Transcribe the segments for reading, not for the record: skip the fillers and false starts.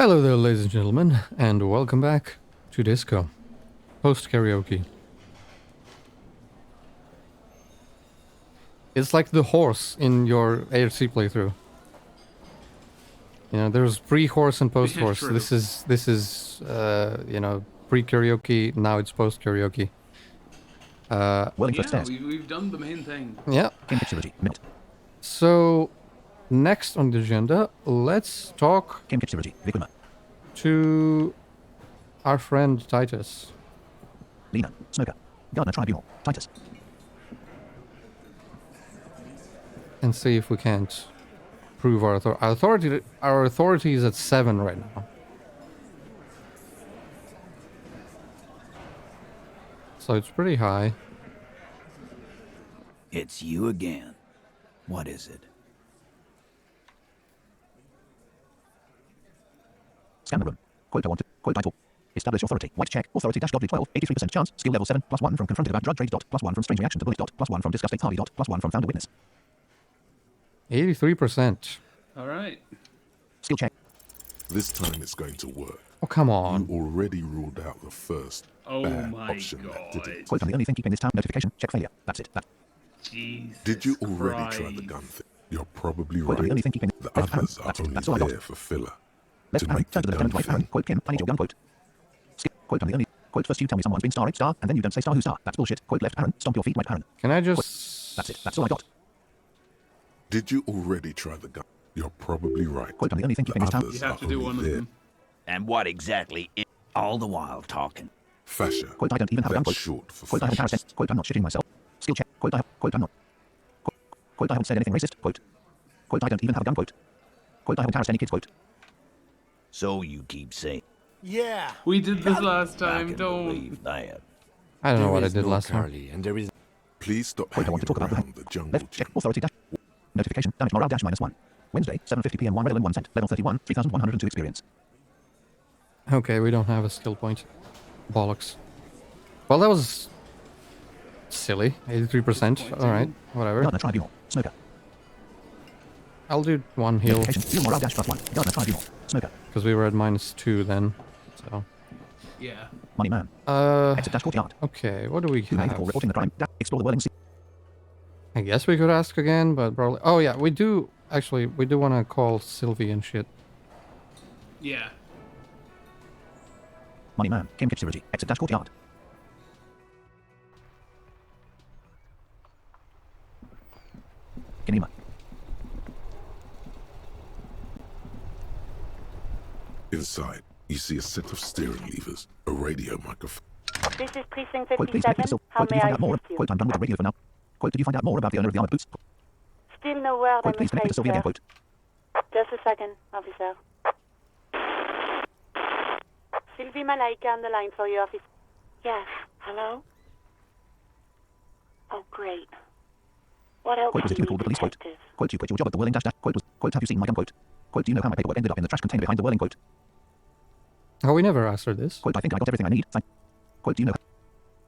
Hello there, ladies and gentlemen, and welcome back to Disco post karaoke. It's like the horse in your ARC playthrough. You know, there's pre-horse and post-horse. True. This is you know, pre-karaoke. Now it's post-karaoke. We've done the main thing. Yeah. So, next on the agenda, let's talk to our friend Titus. Lena, Smoker, Gardner Tribunal, Titus. And see if we can't prove our authority. Our authority is at 7 right now. So it's pretty high. It's you again. What is it? Scan the room. Quote I want to. Quote title. Establish authority. White check. Authority dash W 12. 83% chance. Skill level 7. +1 from confronted about drug trade. +1 from strange reaction to bullet. +1 from disgusting Harvey. +1 from found a witness. 83%. All right. Skill check. This time it's going to work. Oh, come on. You already ruled out the first bad option that didn't. Quote I'm the only thing keeping this town. Notification. Check failure. That's it. That. Jesus Did you already Christ. try the gun thing? You're probably Quote I'm the only right. thing keeping The Left others hand. are That's it. only That's all I got. there for filler. Left To hand. make Turn the to the gun lieutenant. Right hand. thing. Quote Kim. I need your gun. Quote. Quote I'm the only. Quote first you tell me someone's been star, and then you don't say star who star. That's bullshit. Quote left Aaron. Stomp your feet right Aaron. Can I just... That's it. That's all I got. Did you already try the gun? You're probably right. Quote I'm the only thing The keeping this town. others You have are to do only one of there. them. And what exactly is all the while talking? Fascia. Quote I don't even have a gun. That's Quote. short for Quote I haven't fascist. harassed. Quote I'm not shitting myself. Skill check. Quote I have. Quote I'm not. Quote I haven't said anything racist. Quote. Quote I don't even have a gun. Quote. Quote I haven't harassed any kids. Quote. So you keep saying. Yeah. We did this last I time. can Don't. believe that. I don't know what I did last time. And there is Please stop Quote I want to talk hanging about around the jungle left check. gym. Authority dash. Notification. Damage morale dash -1. Wednesday 7:50 p.m. 1 Relin 1 cent. Level 31. 3102 experience. Okay, we don't have a skill point. Bollocks. Well, that was... silly. 83%. Alright, whatever. Gardner Tribunal. Smoker. I'll do one heal, Notification. Heal morale dash +1. Gardner Tribunal. Smoker. because we were at -2 then. So... Yeah. Money man. Exit dash courtyard. Okay, what do we Who made have? for reporting the crime. Explore the whirling sea. I guess we could ask again, but probably... Oh yeah, we do... Actually, we do want to call Sylvie and shit. Yeah. Money man. Kim Kitsurigi. Exit dash courtyard. Kinema. Inside, you see a set of steering levers, a radio microphone. This is Precinct Quote please make 57. it so. How Quote did may you I find out more? assist you? Quote I'm done with the radio for now. Quote did you find out more about the owner of the armored boots? Still no word, I'm Quote please connect afraid, to Sylvia sir. again. Quote. Just a second, officer. Sylvie Malaika on the line for you, officer. Yes, hello? Oh, great. What else Quote was do it you you who called the need, police? Quote. detective? Quote you quit your job at the whirling dash dash. Quote was. Quote have you seen my gun? Quote. Quote do you know how my paperwork ended up in the trash container behind the whirling? Quote. Oh, we never asked her this. Quote I think I got everything I need. Thank. Quote do you know?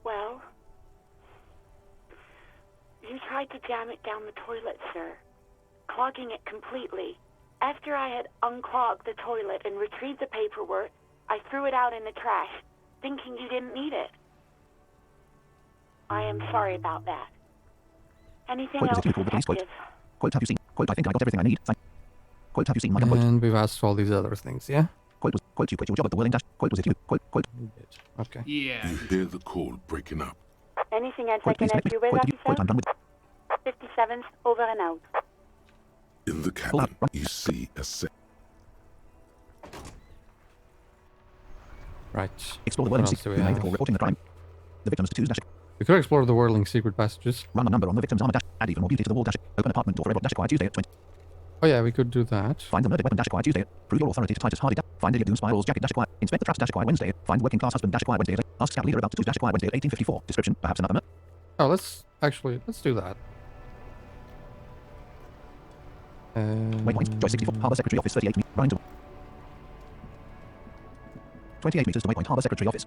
Well, you tried to jam it down the toilet, sir, clogging it completely. After I had unclogged the toilet and retrieved the paperwork, I threw it out in the trash, thinking you didn't need it. I am sorry about that. Anything Quote was else, it you who called the police? Quote. detective? Quote have you seen? Quote I think I got everything I need. Thank. Quote have you seen my gun? Quote. And we've asked all these other things, yeah? Quote was. Quote you quit your job at the whirling dash. Quote was it you? Quote. Quote. We did. Okay. Yeah. You hear the call breaking up. Anything else I Quote can please help connect you me. with, Quote did you? Quote I'm officer? done with. 57's over and out. In the cabin, you see a set. Right. Explore the What whirling else sea. do we Who made have? for reporting the crime? The victims to dash. We could explore the whirling secret passages. Run a number on the victim's armor dash. Add even more beauty to the wall dash. Open apartment door forever dash acquired Tuesday at 20. Oh yeah, we could do that. Find the murdered weapon dash acquired Tuesday. Prove your authority to Titus Hardy dash. Find Ilya Doom Spiral's jacket dash acquired. Inspect the traps dash acquired Wednesday. Find working class husband dash acquired Wednesday. Ask scout leader about tattoos dash acquired Wednesday at 1854. Description, perhaps another murder. Oh, let's do that. Waypoint, Joyce 64, Harbour Secretary Office 38, running to 28 meters to Waypoint Harbour Secretary Office.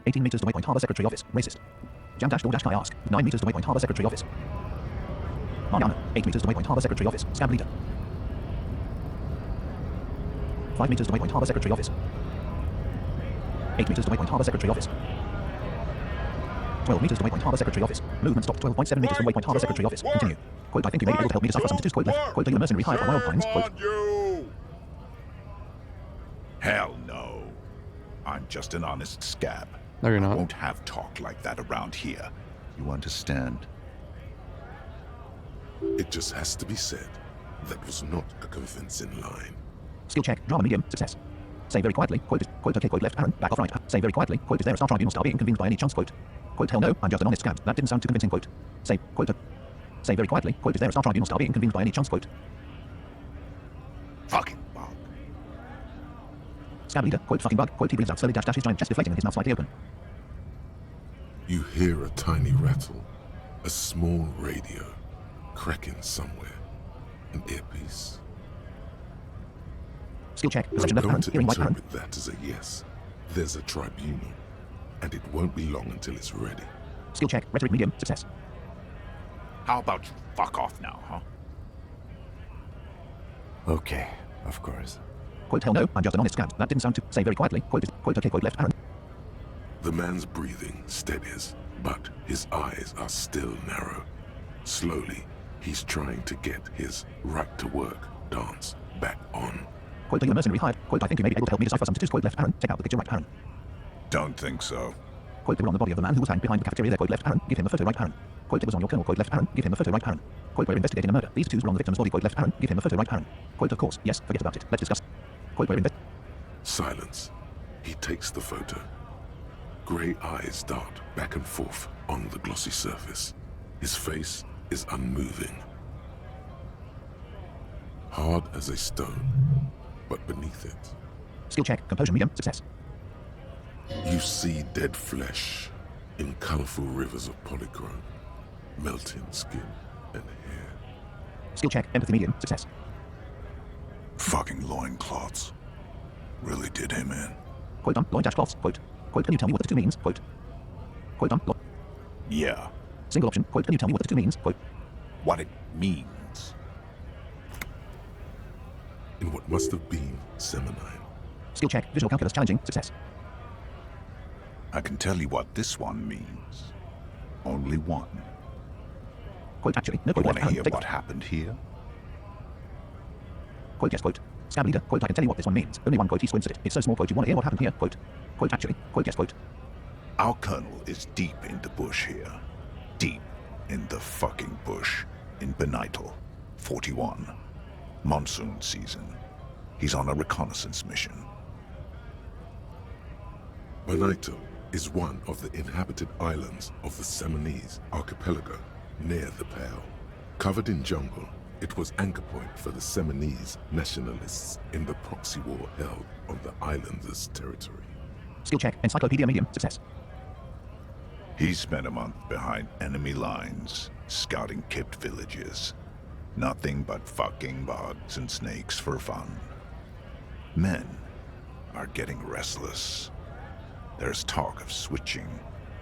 18 meters to Waypoint Harbour Secretary Office, racist. Jam dash door dash I ask, 9 meters to Waypoint Harbour Secretary Office. Mariana, 8 meters to Waypoint Harbour Secretary Office, scab leader. 5 meters to Waypoint Harbor Secretary Office. 8 meters to Waypoint Harbor Secretary Office. 12 meters to Waypoint Harbor Secretary Office. Movement stopped 12.7 meters from Waypoint Harbor Secretary Office. Continue. Quote, I think you may be able to help me decipher some quote left. Quote, are you a mercenary hired by Wild Pines? Quote, You! Hell no. I'm just an honest scab. No, you're I not. won't have talk like that around here. You understand? It just has to be said. That was not a convincing line. skill check, drama medium, success. Say very quietly, quote, okay, quote left, Aaron, back off right. Say very quietly, quote, is there a Star Tribunal star being convened by any chance, quote. Quote, hell no, I'm just an honest scab. That didn't sound too convincing, quote. Say, quote, say very quietly, quote, is there a Star Tribunal star being convened by any chance, quote. Fucking bug. Scab leader, quote, fucking bug, quote, he breathes out slowly, dash, his giant chest deflating and his mouth slightly open. You hear a tiny rattle, a small radio, cracking somewhere, an earpiece. Skill check, I'm perception left, going Aaron, to hearing right, Aaron. interpret that as a yes. There's a tribunal, and it won't be long until it's ready. Skill check, rhetoric medium, success. How about you fuck off now, huh? Okay, of course. Quote, hell no, I'm just an honest scab. That didn't sound too, say very quietly, quote, okay, quote left, Aaron. The man's breathing steadies, but his eyes are still narrow. Slowly, he's trying to get his right to work dance back on. Quote, are you a mercenary hired? Quote, I think you may be able to help me decipher some tattoos, quote left, Aaron. Take out the picture right, Aaron. Don't think so. Quote, they were on the body of the man who was hanged behind the cafeteria there, quote left, Aaron. Give him a photo right, Aaron. Quote, it was on your colonel, quote left, Aaron. Give him a photo right, Aaron. Quote, we're investigating a murder. These tattoos were on the victim's body, quote left, Aaron. Give him a photo right, Aaron. Quote, of course, yes, forget about it. Let's discuss. Quote, we're Silence. He takes the photo. Grey eyes dart back and forth on the glossy surface. His face is unmoving. Hard as a stone, but beneath it, skill check, composure medium, success. you see dead flesh in colorful rivers of polychrome, melting skin and hair. Skill check, empathy medium, success. Fucking loincloths. Really did him in. Quote, loin dash cloths, quote. Quote, can you tell me what the tattoo means? Quote. Quote, Yeah. single option, quote, can you tell me what the tattoo means? Quote. What it means. In what must have been Seminine. Skill check, visual calculus challenging, success. I can tell you what this one means. Only one. Quote, actually, no You quote want left, to Aaron, hear take what happened here? Quote, yes, quote. Scab leader, quote, I can tell you what this one means. Only one quote, he squints at it. It's so small, quote, you want to hear what happened here? Quote. Quote, actually, quote, yes, quote. Our colonel is deep in the bush here. Deep in the fucking bush. In Benital, 41. Monsoon season. He's on a reconnaissance mission. Benito is one of the inhabited islands of the Seminese archipelago near the Pale. Covered in jungle, it was anchor point for the Seminese nationalists in the proxy war held on the islanders' territory. Skill check, encyclopedia medium, success. He spent a month behind enemy lines, scouting kipped villages. Nothing but fucking bugs and snakes for fun. Men are getting restless. There's talk of switching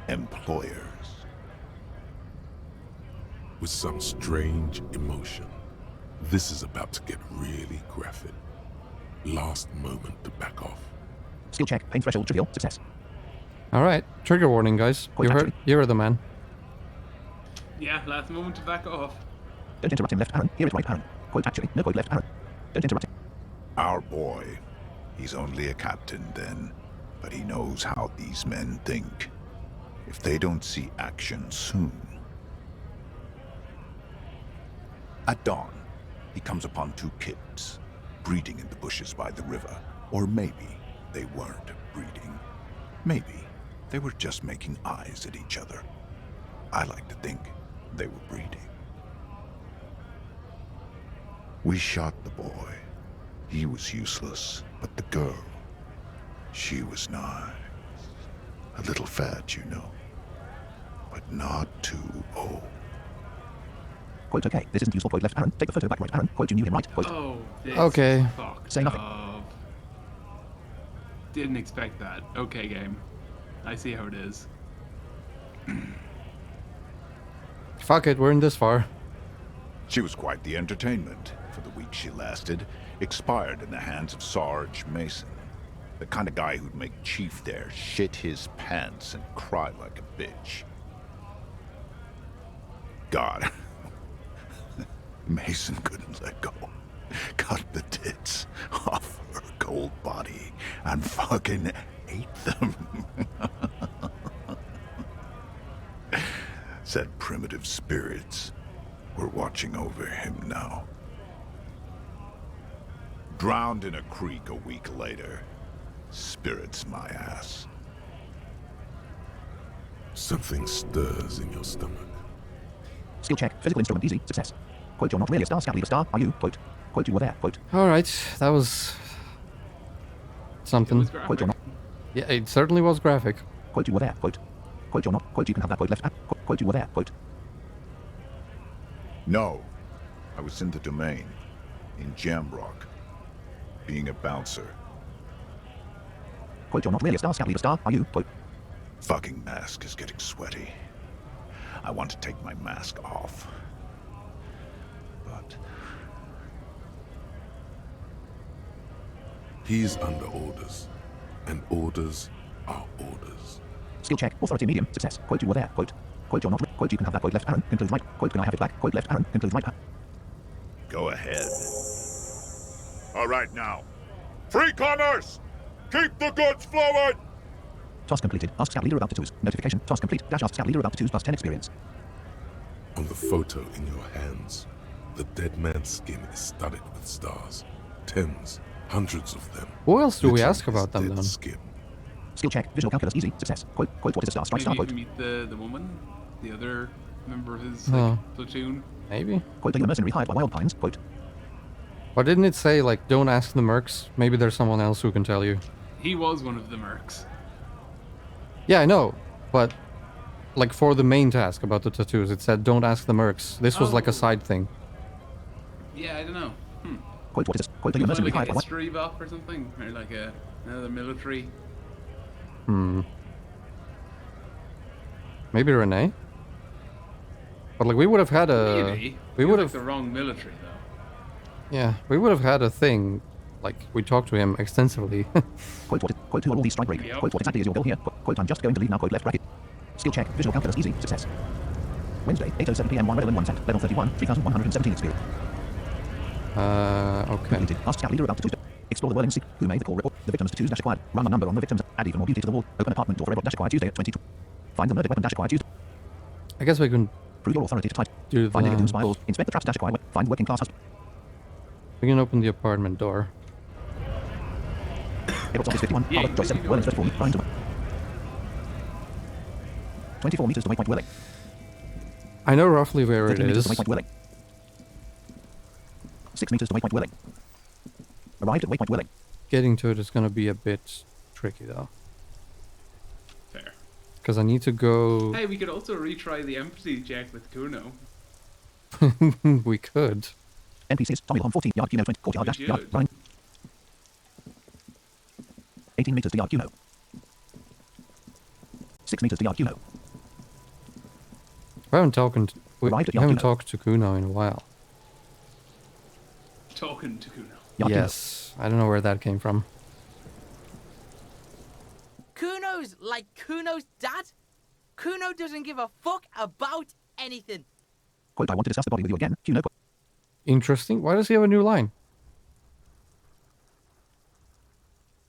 employers. With some strange emotion, this is about to get really graphic. Last moment to back off. Skill check, pain threshold trivial, success. Alright, trigger warning, guys. Quite You heard the man. Yeah, last moment to back off. Don't interrupt him left, Aaron. Hear it right, Aaron. Quote, actually, no quote left, Aaron. Don't interrupt him. Our boy. He's only a captain then, but he knows how these men think. If they don't see action soon. At dawn, he comes upon two kids, breeding in the bushes by the river. Or maybe they weren't breeding. Maybe they were just making eyes at each other. I like to think they were breeding. We shot the boy. He was useless, but the girl, she was nice. A little fat, you know, but not too old. Quote, okay, this isn't useful, quote left, Aaron. Take the photo back right, Aaron. Quote, you knew him right, quote. Oh, this Okay. fucked Say nothing. up. Didn't expect that. Okay, game. I see how it is. Fuck it, we're in this far. She was quite the entertainment. for the week she lasted, expired in the hands of Sarge Mason. The kind of guy who'd make Chief there shit his pants and cry like a bitch. God. Mason couldn't let go. Cut the tits off her cold body and fucking ate them. Said primitive spirits were watching over him now. Drowned in a creek a week later. Spirits my ass. Something stirs in your stomach. Skill check. Physical instrument easy. Success. Quote, you're not really a star. Scout leader star. Are you? Quote. Quote, you were there. Quote. All right, that was It something. was Quote, graphic. you're not. Yeah, it certainly was graphic. Quote, you were there. Quote. Quote, you're not. Quote, you can have that. Quote, left. Quote, you were there. Quote. No. I was in the domain. In Jamrock. Being a bouncer. Quote, you're not really a star. Scout leader star. Are you? Quote. Fucking mask is getting sweaty. I want to take my mask off. But He's under orders, and orders are orders. Skill check. Authority medium. Success. Quote, you were there. Quote. Quote, you're not. Quote, you can have that. Quote, left arrow. Concludes right. Quote, can I have it back? Quote, left arrow. Concludes right. go ahead. All right now. Free commerce! Keep the goods flowing! Task completed. Ask scout leader about tattoos. Notification. Task complete. Dash ask scout leader about tattoos plus 10 experience. On the photo in your hands, the dead man's skin is studded with stars. Tens, hundreds of them. Who else do we Literally ask about his them dead then? Skin. Skill check. Visual calculus easy. Success. Quote, quote, what is a star? Strike star. Maybe Quote. you meet the woman, the other member of his Oh. platoon. Maybe. Quote, are you a mercenary hired by Wild Pines? Quote. Or didn't it say, like, don't ask the mercs? Maybe there's someone else who can tell you. He was one of the mercs. Yeah, I know. But, like, for the main task about the tattoos, it said don't ask the mercs. This was like Oh. a side thing. Yeah, I don't know. Quote, what is a quote, are you a Was it mercenary like a hired by Wild history buff or something? Or like another military? Maybe Renee? But, like, we would have had a... Maybe. We Feels would like have... the wrong military though. Yeah, we would have had a thing. Like, we talked to him extensively. Quote, who are all these strike break? Yep. Quote, what exactly is your goal here? Quote, I'm just going to leave now. Quote, left bracket. Skill check. Visual calculus easy. Success. Wednesday, 8:07 p.m. 1 Redland 1 cent. Level 31, 3,117 experience. Okay. Completed. Ask scout leader about tattoos. Explore the whirling sea. Who made the call report? The victim's tattoos dash acquired. Run the number on the victims. Add even more beauty to the wall. Open apartment door for dash acquired Tuesday at 22. Find the murdered weapon dash acquired Tuesday. I guess we can Prove your authority to type. do Find the victim's that. files. Inspect the traps dash acquired. Find working class husband. We can open the apartment door. Airbox office 51. Yeah, Harbour, Joyce 7. you Whirling go. 34. Ryan to 24 meters to waypoint Whirling. I know roughly where it 13 meters is. to waypoint Whirling. 6 meters to waypoint Whirling. Arrived at waypoint Whirling. Getting to it is going to be a bit tricky, though. Fair. Because I need to go... Hey, we could also retry the empathy check with Kuno. We could. NPCs. Tommy Long 14 yard Kuno 20 courtyard dash We yard. should. Ryan. 18 meters to yard Kuno. 6 meters to yard Kuno. We haven't we Arrived at haven't Yakuno. talked to Kuno in a while. Talking to Kuno. Yard Yes. I don't know where that came from. Kuno's like Kuno's dad? Kuno doesn't give a fuck about anything. Quote, I want to discuss the body with you again. Kuno. Interesting. Why does he have a new line?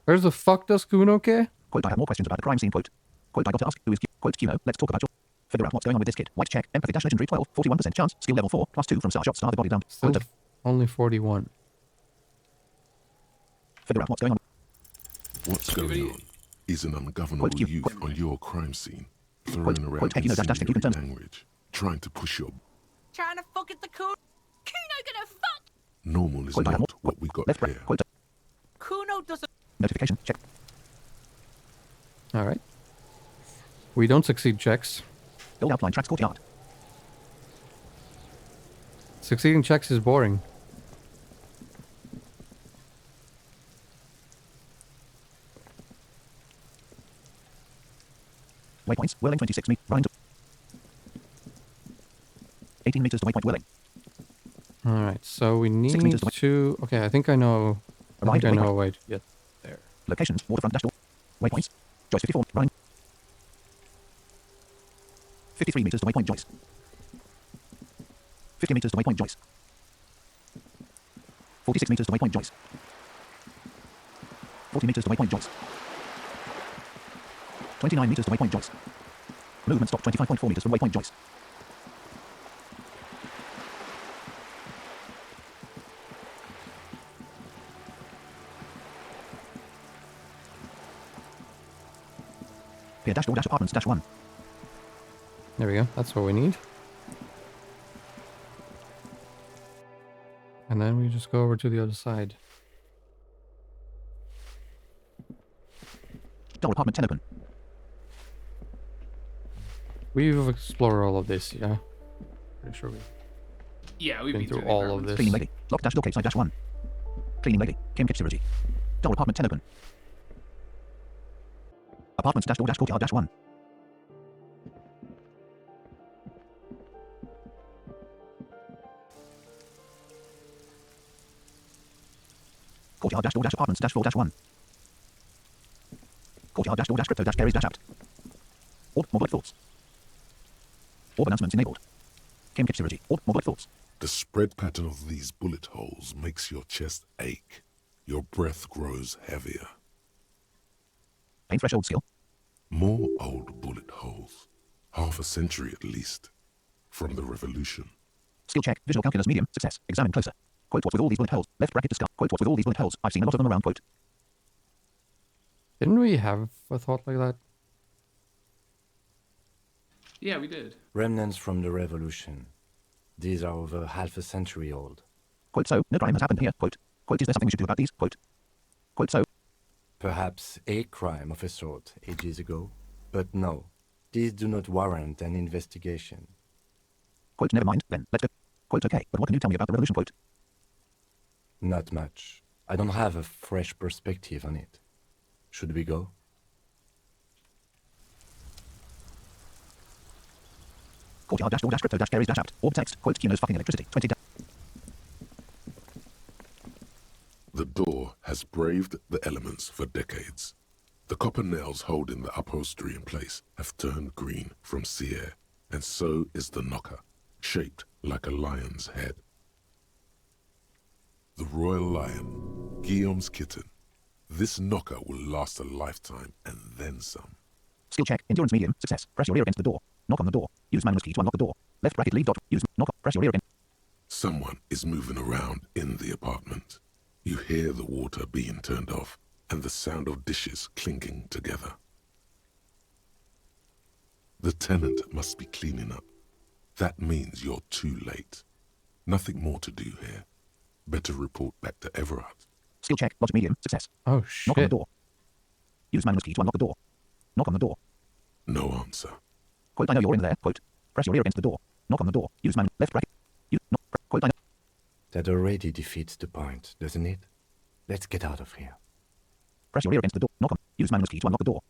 Where the fuck does Kuno care? Quote, I have more questions about the crime scene. Quote, I got to ask, who is Quote, Kuno, let's talk about your... Figure out what's going on with this kid. White check. Empathy dash legendary 12. 41% chance. Skill level 4. Plus 2 from star shot. Star the body dump. Still Quote, only 41. figure out what's going on. What's Anybody- going on is an ungovernable Quote, you- youth on your crime scene, throwing Quote, around quote, Kino dash dash, you can insinuating turn. language, trying to push your Trying to fuck at the Kuno. Kuno gonna fuck. normal is Quote, I have not more... what we got Left here. bracket. Quote, Kuno doesn't. notification. Check. Alright. We don't succeed checks. Build outline tracks courtyard. Succeeding checks is boring. Waypoints. Whirling 26 meters. Ryan to... 18 meters to waypoint Whirling. Alright, so we need 6 meters away. to... Okay, I think I know... I Arrived think I at know a waypoint. way to get there. Locations, waterfront dashboard. Waypoints. Joyce 54, running. 53 meters to waypoint Joyce. 50 meters to waypoint Joyce. 46 meters to waypoint Joyce. 40 meters to waypoint Joyce. 29 meters to waypoint Joyce. Movement stop 25.4 meters from waypoint Joyce. Pier dash door dash apartments dash 1. There we go. That's what we need. And then we just go over to the other side. Door apartment 10 open. We've explored all of this, yeah? Pretty sure we've Yeah, we've been been through the all of apartments. this. Cleaning lady. Lock dash door cave side dash 1. Cleaning lady. Kim kitchen security. Door apartment 10 open. Apartments dash door dash courtyard dash 1. Courtyard dash door dash apartments dash 4 dash 1. Courtyard dash door dash crypto dash carries dash apt. Orb more thoughts. Orb announcements enabled. Kim kitchen security. Orb more thoughts. The spread pattern of these bullet holes makes your chest ache. Your breath grows heavier. Pain threshold skill. More old bullet holes. Half a century at least. From the revolution. Skill check. Visual calculus medium. Success. Examine closer. Quote what's with all these bullet holes. Left bracket discuss. Quote what's with all these bullet holes. I've seen a lot of them around. Quote. Didn't we have a thought like that? Yeah, we did. Remnants from the revolution. These are over half a century old. Quote so. No crime has happened here. Quote. Quote is there something we should do about these? Quote. Quote so. Perhaps a crime of a sort ages ago. But no, these do not warrant an investigation. Quote never mind. Then let's go. Quote okay. But what can you tell me about the revolution? Quote. Not much. I don't have a fresh perspective on it. Should we go? Courtyard dash door dash crypto dash carries dash apt. Orb text. Quote Kino's fucking electricity. 20. The door has braved the elements for decades. The copper nails holding the upholstery in place have turned green from sea air, and so is the knocker, shaped like a lion's head. The royal lion, Guillaume's kitten. This knocker will last a lifetime and then some. Skill check. Endurance medium. Success. Press your ear against the door. Knock on the door. Use manual key to unlock the door. Left bracket leave dot. Use knock. Press your ear against. Someone is moving around in the apartment. You hear the water being turned off and the sound of dishes clinking together. The tenant must be cleaning up. That means you're too late. Nothing more to do here. Better report back to Everard. Skill check. Logic medium. Success. Oh, Knock on the shit. door. Use manual key to unlock the door. Knock on the door. No answer. Quote I know you're in there. Quote. Press your ear against the door. Knock on the door. Use manual left bracket. You knock. Quote I know. That already defeats the point, doesn't it? Let's get out of here. Press your ear against the door. Knock on. Use manual key to unlock the door.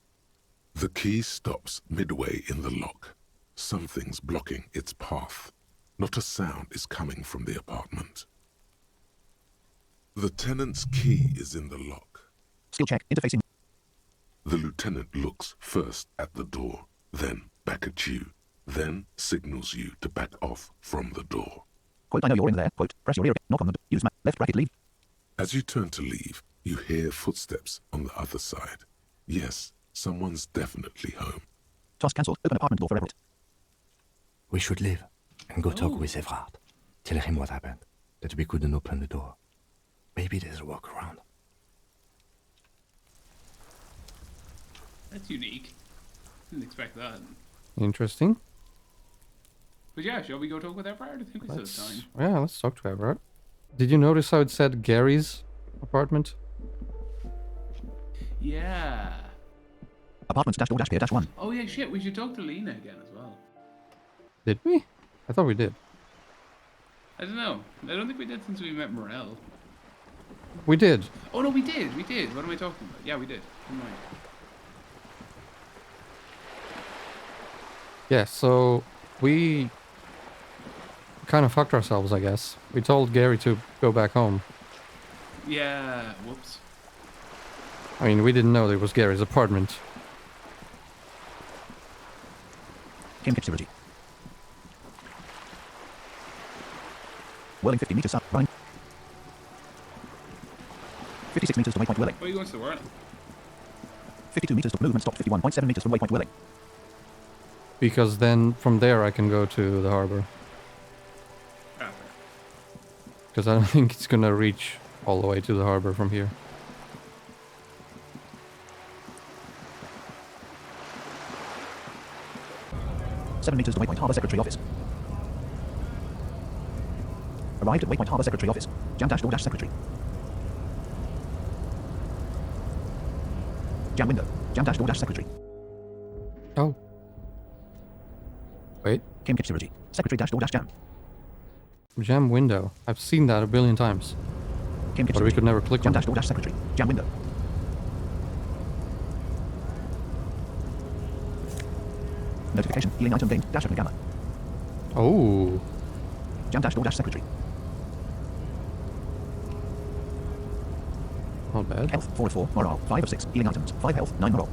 The key stops midway in the lock. Something's blocking its path. Not a sound is coming from the apartment. The tenant's key is in the lock. Skill check. Interfacing. The lieutenant looks first at the door, then back at you, then signals you to back off from the door. Quote I know you're in there. Quote. Press your ear. Knock on the door. Use left bracket leave. As you turn to leave, you hear footsteps on the other side. Yes, someone's definitely home. Task cancelled. Open apartment door for Everett. We should leave and go talk with Everard. Tell him what happened, that we couldn't open the door. Maybe there's a workaround. That's unique. Didn't expect that. Interesting. But yeah, shall we go talk with Everard? I think we still have time. Yeah, let's talk to Everard. Did you notice how it said Gary's apartment? Yeah. Apartments dash door dash pier dash 1. Oh yeah, shit. We should talk to Lena again as well. Did we? I thought we did. I don't know. I don't think we did since we met Morel. We did. Oh no, we did. We did. What am I talking about? Yeah, we did. Never mind. Yeah, so we kind of fucked ourselves, I guess. We told Gary to go back home. Yeah, whoops. I mean, we didn't know it was Gary's apartment. Cam capability. Whirling 50 meters south. Running. 56 meters to waypoint whirling. Where are you going to the world? 52 meters to movement stopped. 51.7 meters from waypoint whirling. Because then from there I can go to the harbor. Ah, Because I don't think it's gonna reach all the way to the harbor from here. Seven meters to waypoint harbor secretary office. Arrived at waypoint harbor secretary office. Jam dash door dash secretary. Jam window. Jam dash door dash secretary. Oh. Wait. Cam capability. Secretary dash door dash jam. Jam window. I've seen that a billion times. Cam But we could never click Jam on dash it. door dash secretary. Jam window. Notification. Healing item gained. Dash open gamma. Oh. Jam dash door dash secretary. Not bad. Health 4 of 4. Morale 5 of 6. Healing items 5 health 9 morale.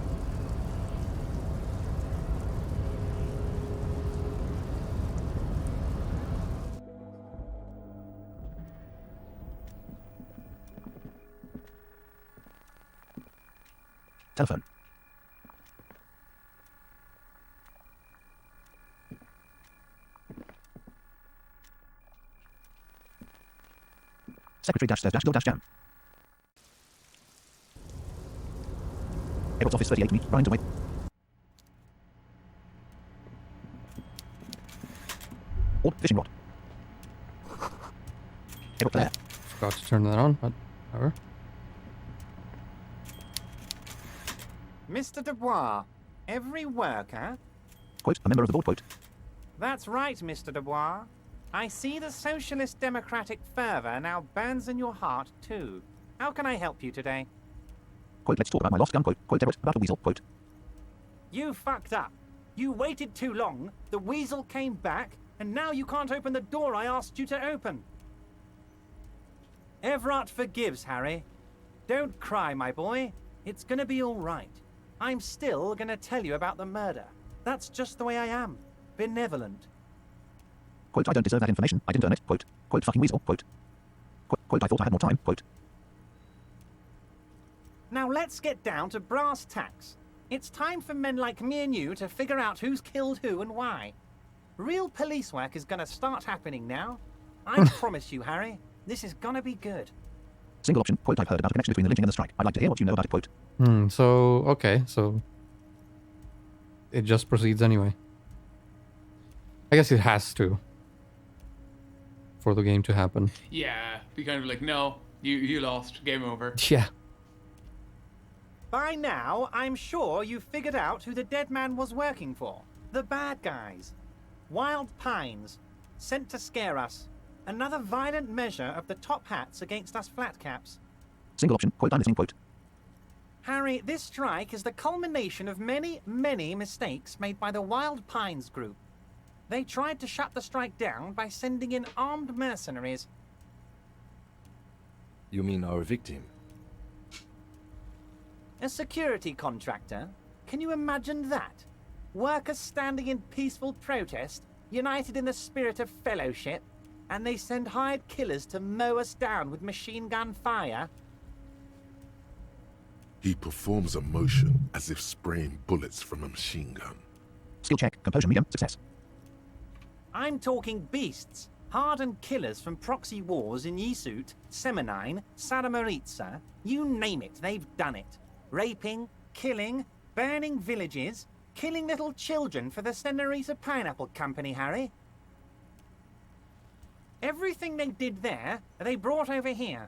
Telephone. Secretary dash dash door dash jam. Airport's office 38 meters. Running to wait. Or fishing rod. Airport player. Forgot to turn that on, but whatever. Mr. Dubois, every worker? Quote, a member of the board, quote. That's right, Mr. Dubois. I see the socialist democratic fervour now burns in your heart, too. How can I help you today? Quote, let's talk about my lost gun, quote. Quote, Everett, about a weasel, quote. You fucked up. You waited too long, the weasel came back, and now you can't open the door I asked you to open. Everett forgives, Harry. Don't cry, my boy. It's gonna be all right. I'm still gonna tell you about the murder. That's just the way I am. Benevolent. Quote, I don't deserve that information. I didn't earn it, quote. Quote, fucking weasel, quote. Quote, I thought I had more time, quote. Now let's get down to brass tacks. It's time for men like me and you to figure out who's killed who and why. Real police work is gonna start happening now. I promise you, Harry, this is gonna be good. Single option, quote, I've heard about a connection between the lynching and the strike. I'd like to hear what you know about it, quote. So, okay, so... It just proceeds anyway. I guess it has to. For the game to happen. yeah, be kind of like, no, you lost, game over. Yeah. By now, I'm sure you've figured out who the dead man was working for. The bad guys. Wild Pines. Sent to scare us. Another violent measure of the top hats against us flatcaps. Single option, quote, I'm listening, quote. Harry, this strike is the culmination of many, many mistakes made by the Wild Pines group. They tried to shut the strike down by sending in armed mercenaries. You mean our victim? A security contractor? Can you imagine that? Workers standing in peaceful protest, united in the spirit of fellowship, and they send hired killers to mow us down with machine gun fire? He performs a motion as if spraying bullets from a machine gun. Skill check, composure medium, success. I'm talking beasts, hardened killers from proxy wars in Yisut, Semenine, Saramaritsa, you name it, they've done it. Raping, killing, burning villages, killing little children for the Senorita Pineapple Company, Harry. Everything they did there, they brought over here.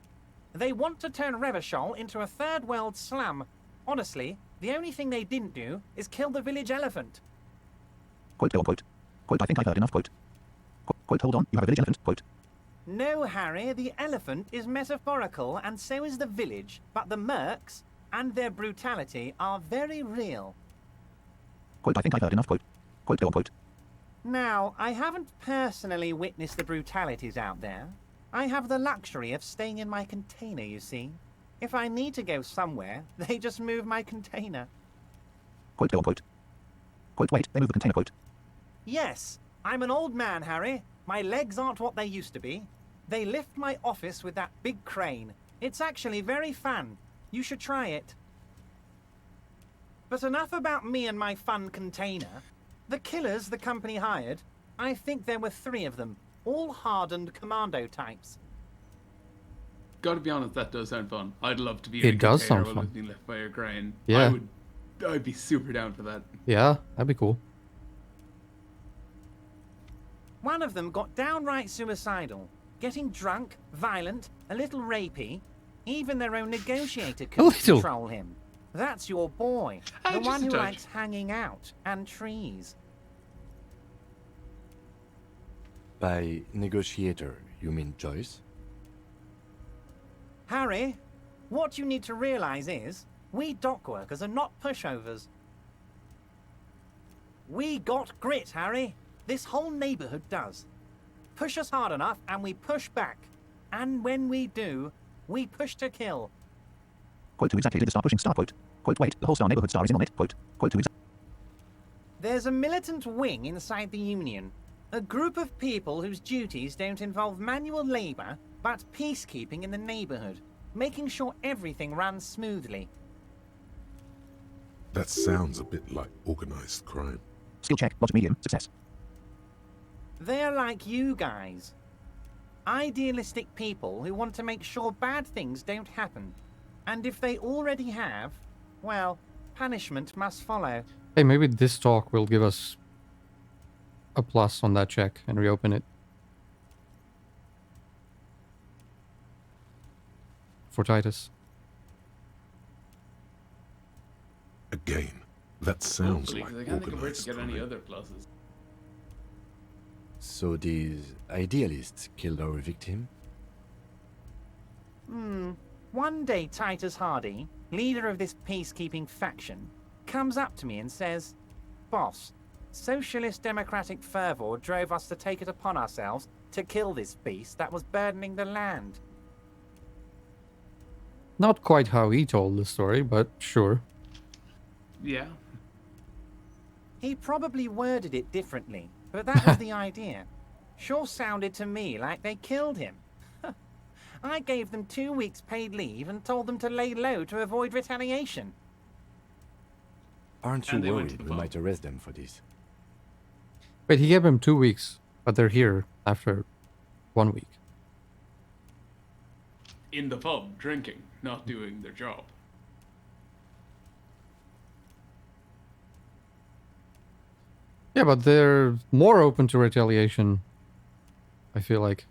They want to turn Revachol into a third world slum. Honestly, the only thing they didn't do is kill the village elephant. Quote, go on, quote. Quote, I think I've heard enough, quote. Quote, hold on, you have a village elephant, quote. No, Harry, the elephant is metaphorical and so is the village, but the mercs and their brutality are very real. Quote, I think I've heard enough, quote. Quote, go on, quote. Now, I haven't personally witnessed the brutalities out there. I have the luxury of staying in my container, you see. If I need to go somewhere, they just move my container. Quote, go on, quote. Quote, wait, they move the container, quote. Yes, I'm an old man, Harry. My legs aren't what they used to be. They lift my office with that big crane. It's actually very fun. You should try it. But enough about me and my fun container. The killers the company hired, I think there were 3 of them, all hardened commando types. Gotta be honest, that does sound fun. I'd love to be It in a does container sound while fun. it's being left by a crane. Yeah. I'd be super down for that. Yeah, that'd be cool. One of them got downright suicidal, getting drunk, violent, a little rapey. Even their own negotiator couldn't little. control him. That's your boy, the just one a who touch. likes hanging out and trees. By negotiator, you mean Joyce? Harry, what you need to realize is, we dock workers are not pushovers. We got grit, Harry. This whole neighborhood does. Push us hard enough and we push back. And when we do, we push to kill. Quote, to exactly did the star pushing star, quote. Quote, wait, the whole star neighborhood star is in on it, quote. Quote, to exactly. There's a militant wing inside the Union. A group of people whose duties don't involve manual labor, but peacekeeping in the neighborhood. Making sure everything runs smoothly. That sounds a bit like organized crime. Skill check, logic medium, success. They're like you guys. Idealistic people who want to make sure bad things don't happen. And if they already have, well, punishment must follow. Hey, maybe this talk will give us a plus on that check and reopen it. For Titus. Again, that sounds Hopefully, like 'cause I can't think of where to organized get any crime. other pluses. So these idealists killed our victim? One day Titus Hardy, leader of this peacekeeping faction, comes up to me and says, "Boss, socialist democratic fervor drove us to take it upon ourselves to kill this beast that was burdening the land." Not quite how he told the story, but sure. Yeah. He probably worded it differently, but that was the idea. Sure sounded to me like they killed him. I gave them 2 weeks paid leave and told them to lay low to avoid retaliation. Aren't you And they went to worried the we pub. might arrest them for this? Wait, he gave him 2 weeks, but they're here after 1 week. In the pub, drinking, not doing their job. Yeah, but they're more open to retaliation, I feel like.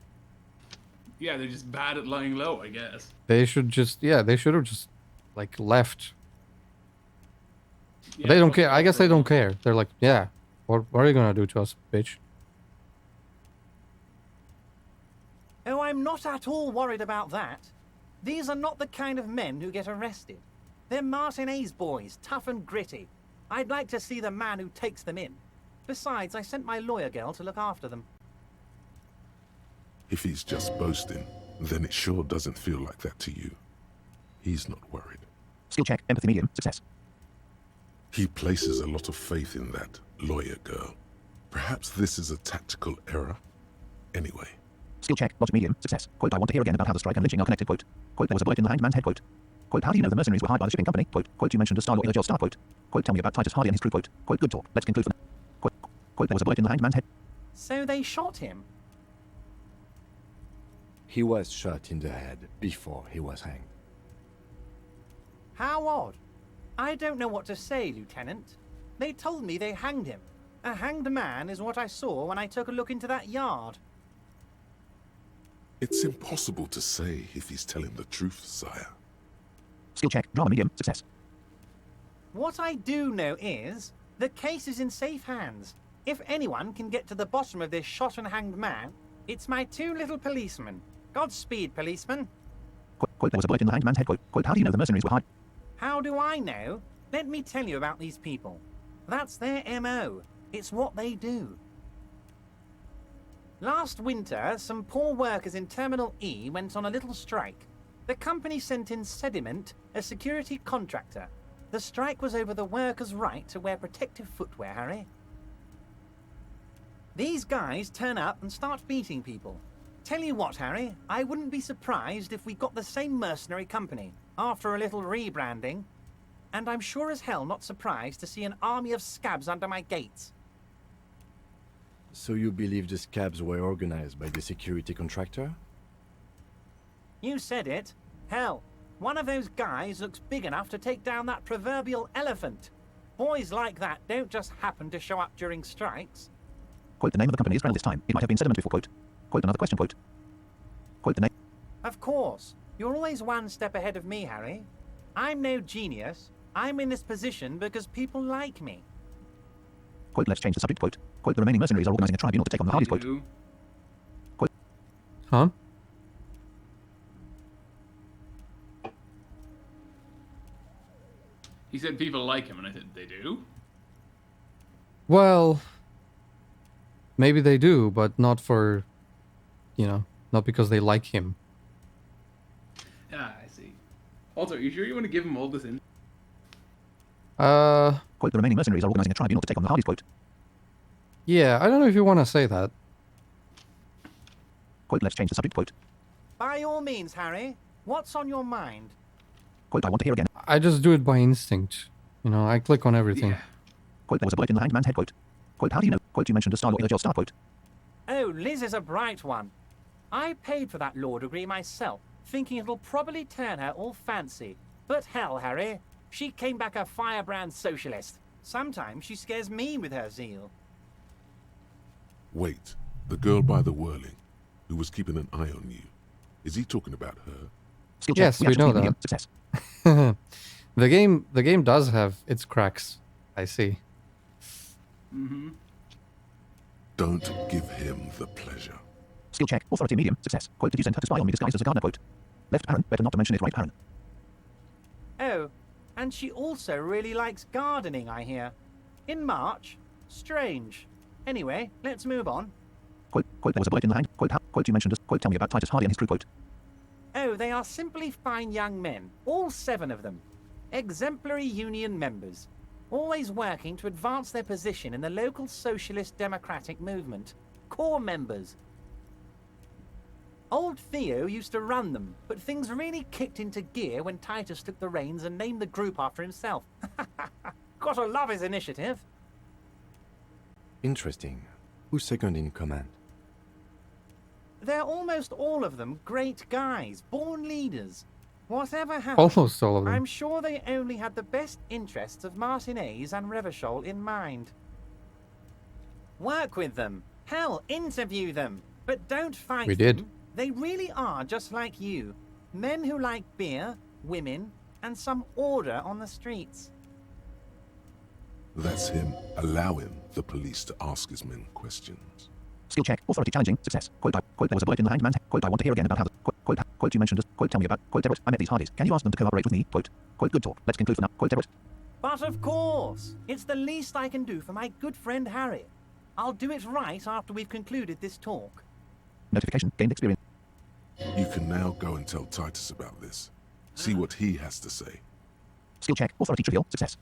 Yeah, they're just bad at lying low, I guess. They should just, yeah, they should have just, like, left. Yeah, They don't fuck care. I off guess they for a don't care. They're like, yeah, what are you gonna do to us, bitch? Oh, I'm not at all worried about that. These are not the kind of men who get arrested. They're Martinez boys, tough and gritty. I'd like to see the man who takes them in. Besides, I sent my lawyer girl to look after them. If he's just boasting, then it sure doesn't feel like that to you. He's not worried. Skill check, empathy medium, success. He places a lot of faith in that lawyer girl. Perhaps this is a tactical error? Anyway, Skill check, logic medium, success. Quote, I want to hear again about how the strike and lynching are connected, quote. Quote, there was a bullet in the hanged man's head, quote. Quote, how do you know the mercenaries were hired by the shipping company? Quote, you mentioned a star lawyer job star, quote. Quote, tell me about Titus Hardy and his crew, quote. Good talk, let's conclude for now. Quote, there was a bullet in the hanged man's head. So they shot him. He was shot in the head before he was hanged. How odd. I don't know what to say, Lieutenant. They told me they hanged him. A hanged man is what I saw when I took a look into that yard. it's impossible to say if he's telling the truth, sire. Skill check, drama medium, success. What I do know is, the case is in safe hands. If anyone can get to the bottom of this shot and hanged man, it's my 2 little policemen. Godspeed, policeman. Quote, there was a bullet in the hanged man's head, quote, how do you know the mercenaries were hired? How do I know? Let me tell you about these people. That's their MO. It's what they do. Last winter, some poor workers in Terminal E went on a little strike. The company sent in Sediment, a security contractor. The strike was over the workers' right to wear protective footwear, Harry. These guys turn up and start beating people. Tell you what, Harry, I wouldn't be surprised if we got the same mercenary company, after a little rebranding. And I'm sure as hell not surprised to see an army of scabs under my gates. So you believe the scabs were organized by the security contractor? You said it. Hell, one of those guys looks big enough to take down that proverbial elephant. Boys like that don't just happen to show up during strikes. Quote, the name of the company is Revachol this time. It might have been Sediment before, quote. Quote, another question, quote. Quote, the name. Of course. You're always one step ahead of me, Harry. I'm no genius. I'm in this position because people like me. Quote, let's change the subject, quote. Quote, the remaining mercenaries are organizing a tribunal to take on the Hardys, quote. Quote. Huh? He said people like him, and I said, they do? Well, maybe they do, but not for, you know, not because they like him. Ah, I see. Also, are you sure you want to give him all this in? Quote, the remaining mercenaries are organizing a tribunal to take on the Hardys, quote. Yeah, I don't know if you want to say that. Quote, let's change the subject, quote. By all means, Harry. What's on your mind? Quote, I want to hear again. I just do it by instinct. You know, I click on everything. Yeah. Quote, there was a bullet in the hanged man's head, quote. Quote, how do you know? Quote, you mentioned a star, your star, quote. Oh, Liz is a bright one. I paid for that law degree myself, thinking it'll probably turn her all fancy. But hell, Harry, she came back a firebrand socialist. Sometimes she scares me with her zeal. Wait, the girl by the whirling, who was keeping an eye on you. Is he talking about her? Skill check. Yes, we know that. Success. The game does have its cracks. I see. Mm-hmm. Don't give him the pleasure. Skill check. Authority medium. Success. Quote, did you send her to spy on me disguised as a gardener, quote. Left parent, better not to mention it, right parent. Oh, and she also really likes gardening, I hear. In March? Strange. Anyway, let's move on. Quote, there was a bullet in the hand. Quote, quote, you mentioned, quote, tell me about Titus Hardy and his crew, quote. Oh, they are simply fine young men, all 7 of them. Exemplary union members, always working to advance their position in the local socialist democratic movement. Core members. Old Theo used to run them, but things really kicked into gear when Titus took the reins and named the group after himself. Gotta love his initiative. Interesting. Who's second in command? They're almost all of them great guys, born leaders. Whatever happened, Almost all of them. I'm sure they only had the best interests of Martinez and Revachol in mind. Work with them. Hell, interview them. But don't fight We them. did. They really are just like you. Men who like beer, women, and some order on the streets. That's him allowing the police to ask his men questions. Skill check. Authority challenging. Success. Quote, quote, there was a bullet in the hanged man's head. Quote, I want to hear again about how the, quote, you mentioned, quote, tell me about, quote, I met these Hardys. Can you ask them to cooperate with me? Quote, good talk. Let's conclude for now. Quote, But of course, it's the least I can do for my good friend Harry. I'll do it right after we've concluded this talk. Notification. Gained experience. You can now go and tell Titus about this. See what he has to say. Skill check. Authority trivial. Success.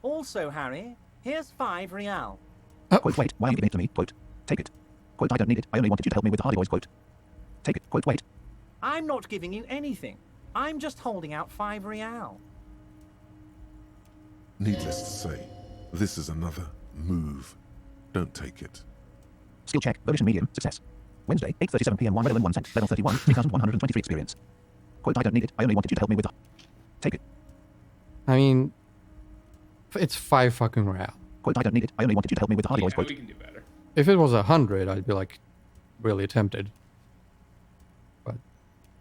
Also, Harry, here's 5 real. Quote, wait, why are you giving it to me? Quote, take it. Quote, I don't need it. I only wanted you to help me with the Hardy Boys. Quote, take it. Quote, wait. I'm not giving you anything. I'm just holding out 5 real. Needless to say, this is another move. Don't take it. Skill check. Volition medium. Success. Wednesday, 8:37 p.m. 1 Redland 1 cent. Level 31. 3,123 experience. Quote, I don't need it. I only wanted you to help me with the... Take it. I mean, it's 5 fucking real. Quote, I don't need it. I only wanted you to help me with the Hardy Boys. Quote. we can do better. If it was 100, I'd be like really tempted. But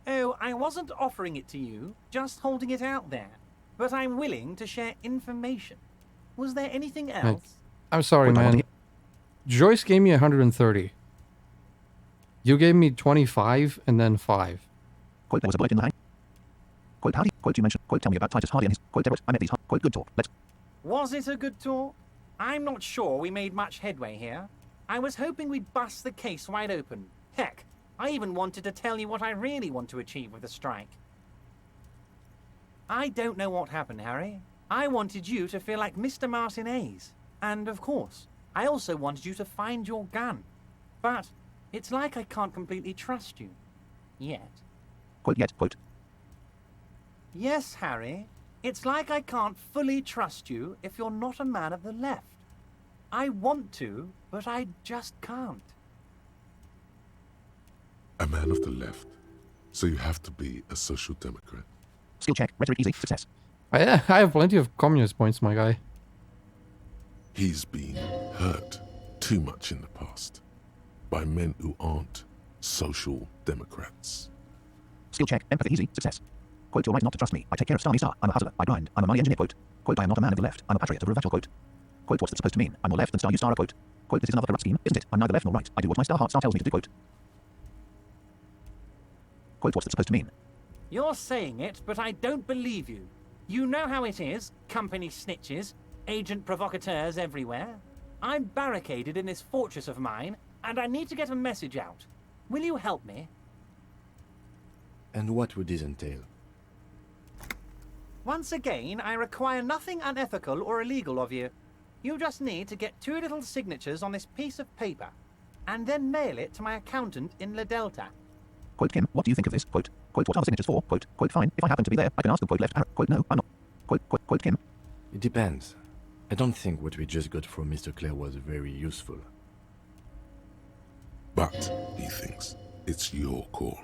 Oh, I wasn't offering it to you, just holding it out there. But I'm willing to share information. Was there anything else? I'm sorry, Quote, I want to man. Joyce gave me 130. You gave me 25 and then 5. Quote, there was a bullet in the hang. Quote, Hardy. Quote, you mentioned. Quote, tell me about Titus Hardy and his... Quote, I met these... Quote, good talk. Let's... Was it a good talk? I'm not sure we made much headway here. I was hoping we'd bust the case wide open. Heck, I even wanted to tell you what I really want to achieve with the strike. I don't know what happened, Harry. I wanted you to feel like Mr. Martinez. And of course, I also wanted you to find your gun. But it's like I can't completely trust you. Yet. Quote yet, quote. Yes, Harry. It's like I can't fully trust you if you're not a man of the left. I want to, but I just can't. A man of the left. So you have to be a social democrat. Skill check. Rhetoric easy. Success. I have plenty of communist points, my guy. He's been hurt too much in the past by men who aren't social democrats. Skill check. Empathy easy. Success. Quote, you're right not to trust me. I take care of Starry Star. I'm a puzzler. I grind. I'm a money engineer. Quote. Quote, I am not a man of the left. I'm a patriot of Revachol. Quote. Quote, what's that supposed to mean? I'm more left than Star You Star. Quote. Quote, this is another corrupt scheme, isn't it? I'm neither left nor right. I do what my star heart star tells me to do. Quote. Quote, what's that supposed to mean? You're saying it, but I don't believe you. You know how it is. Company snitches, agent provocateurs everywhere. I'm barricaded in this fortress of mine, and I need to get a message out. Will you help me? And what would this entail? Once again, I require nothing unethical or illegal of you. You just need to get 2 little signatures on this piece of paper, and then mail it to my accountant in La Delta. Quote, Kim, what do you think of this? Quote, quote, what are the signatures for? Quote, quote, fine, if I happen to be there, I can ask them. Quote, left arrow. Quote, no, I'm not. Quote, Kim. It depends. I don't think what we just got from Mr. Clare was very useful. But, he thinks, it's your call.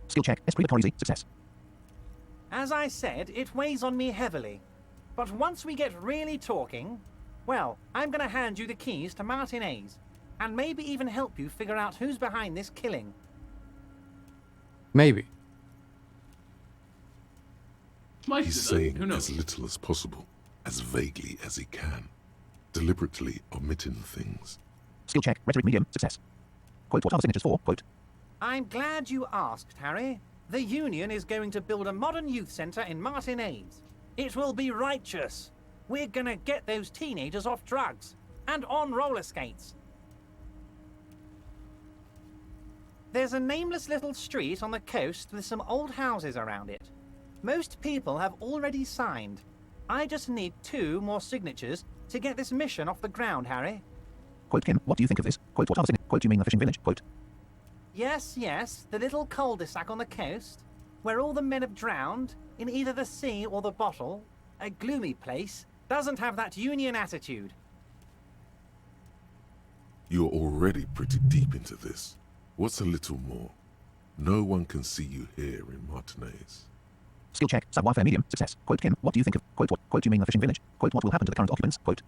Skill check. Esprit de easy. Success. As I said, it weighs on me heavily. But once we get really talking, well, I'm gonna hand you the keys to Martinez, and maybe even help you figure out who's behind this killing. Maybe. He's saying as little as possible, as vaguely as he can, deliberately omitting things. Skill check. Rhetoric medium. Success. Quote, what are the signatures for? Quote. I'm glad you asked, Harry. The Union is going to build a modern youth centre in Martinez. It will be righteous. We're gonna get those teenagers off drugs and on roller skates. There's a nameless little street on the coast with some old houses around it. Most people have already signed. I just need 2 more signatures to get this mission off the ground, Harry. Quote, Kim, what do you think of this? Quote, what are the signatures? Quote, you mean the fishing village? Quote. Yes, the little cul-de-sac on the coast, where all the men have drowned, in either the sea or the bottle. A gloomy place, doesn't have that Union attitude. You're already pretty deep into this. What's a little more? No one can see you here in Martinez. Skill check. Savoir-faire medium. Success. Quote, Kim, what do you think of... Quote, what? Quote, you mean the fishing village? Quote, what will happen to the current occupants? Quote.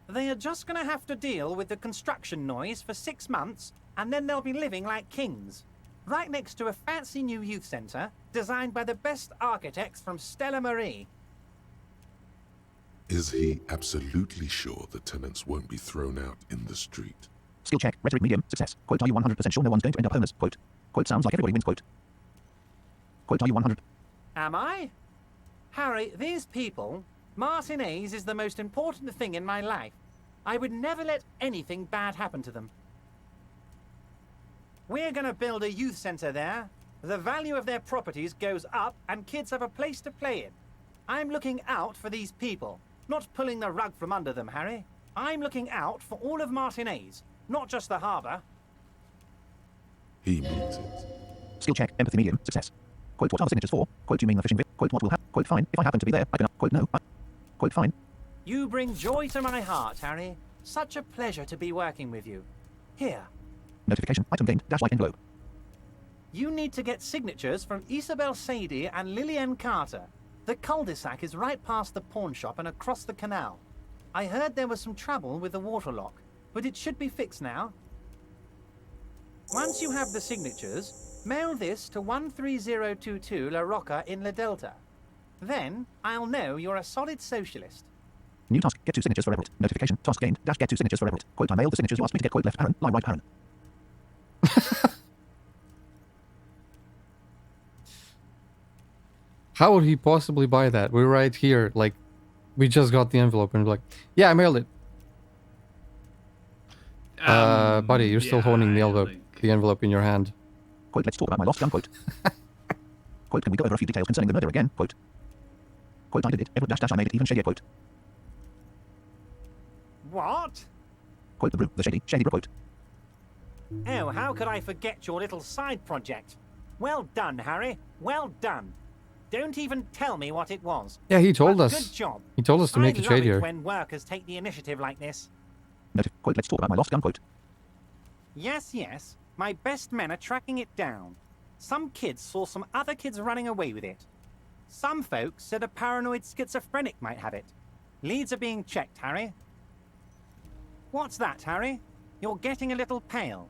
They are just gonna have to deal with the construction noise for 6 months, and then they'll be living like kings. Right next to a fancy new youth centre, designed by the best architects from Stella Marie. Is he absolutely sure the tenants won't be thrown out in the street? Skill check. Rhetoric medium. Success. Quote, are you 100% sure no one's going to end up homeless? Quote. Quote, sounds like everybody wins. Quote. Quote, are you 100? Am I? Harry, these people, Martinez is the most important thing in my life. I would never let anything bad happen to them. We're gonna build a youth centre there. The value of their properties goes up and kids have a place to play in. I'm looking out for these people, not pulling the rug from under them, Harry. I'm looking out for all of Martinez, not just the harbour. He means it. Skill check. Empathy medium. Success. Quote, what are the signatures for? Quote, you mean the fishing village? Quote, what will happen? Quote, fine, if I happen to be there, I can... Quote, no, Quote, fine. You bring joy to my heart, Harry. Such a pleasure to be working with you. Here. Notification. Item gained. Dash white envelope. You need to get signatures from Isabel Sadie and Lillian Carter. The cul-de-sac is right past the pawn shop and across the canal. I heard there was some trouble with the water lock, but it should be fixed now. Once you have the signatures, mail this to 13022 La Rocca in La Delta. Then, I'll know you're a solid socialist. New task. Get 2 signatures for Everett. Notification. Task gained. Dash get 2 signatures for Everett. Quote, I mailed the signatures you asked me to get. Quote, left Aaron. Lie right Aaron. How would he possibly buy that? We're right here. Like, we just got the envelope and we're like, yeah, I mailed it. Buddy, you're still holding the envelope in your hand. Quote, let's talk about my lost gun, quote. Quote, can we go over a few details concerning the murder again, quote. Quote, I did it, Edward dash I made it even shadier, quote. What? Quote, the brew, the shady brew, quote. Oh, how could I forget your little side project? Well done, Harry. Well done. Don't even tell me what it was. Yeah, he told But us. Good job. He told us to make it I love shadier. it when workers take the initiative like this. Noted, quote, let's talk about my lost gun, quote. Yes, yes. My best men are tracking it down. Some kids saw some other kids running away with it. Some folks said a paranoid schizophrenic might have it. Leads are being checked, Harry. What's that, Harry? You're getting a little pale.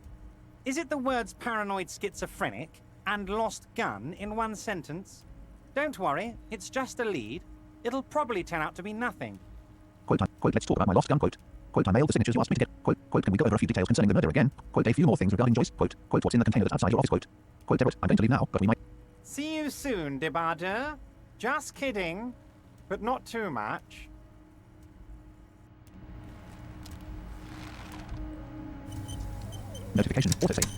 Is it the words paranoid schizophrenic and lost gun in one sentence? Don't worry, it's just a lead. It'll probably turn out to be nothing. Quote, let's talk about my lost gun, quote. Quote, I mailed the signatures you asked me to get. Quote, can we go over a few details concerning the murder again? Quote, a few more things regarding Joyce. Quote, what's in the container that's outside your office, quote. Quote, Edward, I'm going to leave now, but we might... See you soon, Debardeur. Just kidding, but not too much. Notification, autosave.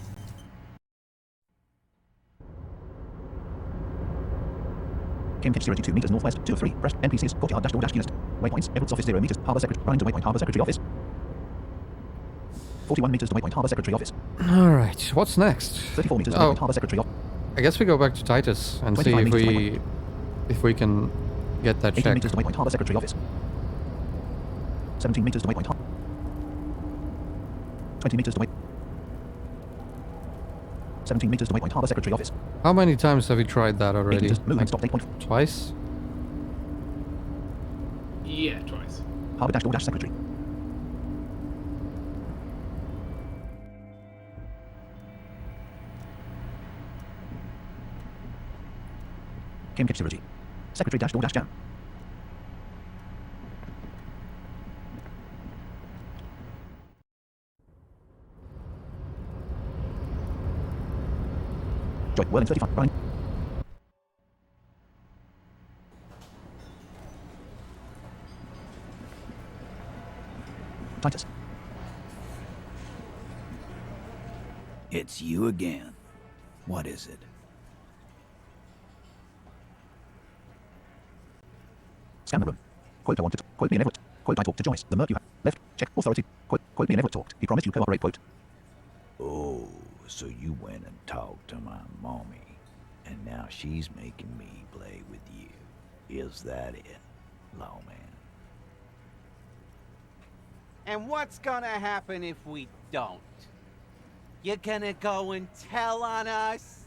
Kim pitch 0 to 2 meters northwest, 2 of 3, press NPCs, courtyard dash door dash unit. Waypoints, Edward's office 0 meters, Harbour Secretary, running to waypoint Harbour Secretary office. 41 meters to waypoint Harbour Secretary office. Alright, what's next? 34 meters to waypoint Harbour Secretary office. I guess we go back to Titus and see if we can get that 18 checked. meters to waypoint Harbour Secretary office. 17 meters to waypoint 20 meters to waypoint 17 meters to waypoint Harbour Secretary office. How many times have we tried that already? Movement stop 8.4. Twice? Yeah, twice. Harbour dash door dash secretary. Kim Kitch 0G. Secretary dash door dash jam. Joy, Whirling 35, running. Titus. It's you again. What is it? Scan the room. Quote, I wanted. Quote, me and Everett. Quote, I talked to Joyce. The merc you have. Left. Check. Authority. Quote, me and Everett talked. He promised you cooperate. Quote. Oh, so you went and talked to my mommy, and now she's making me play with you. Is that it, lawman? And what's gonna happen if we don't? You're gonna go and tell on us?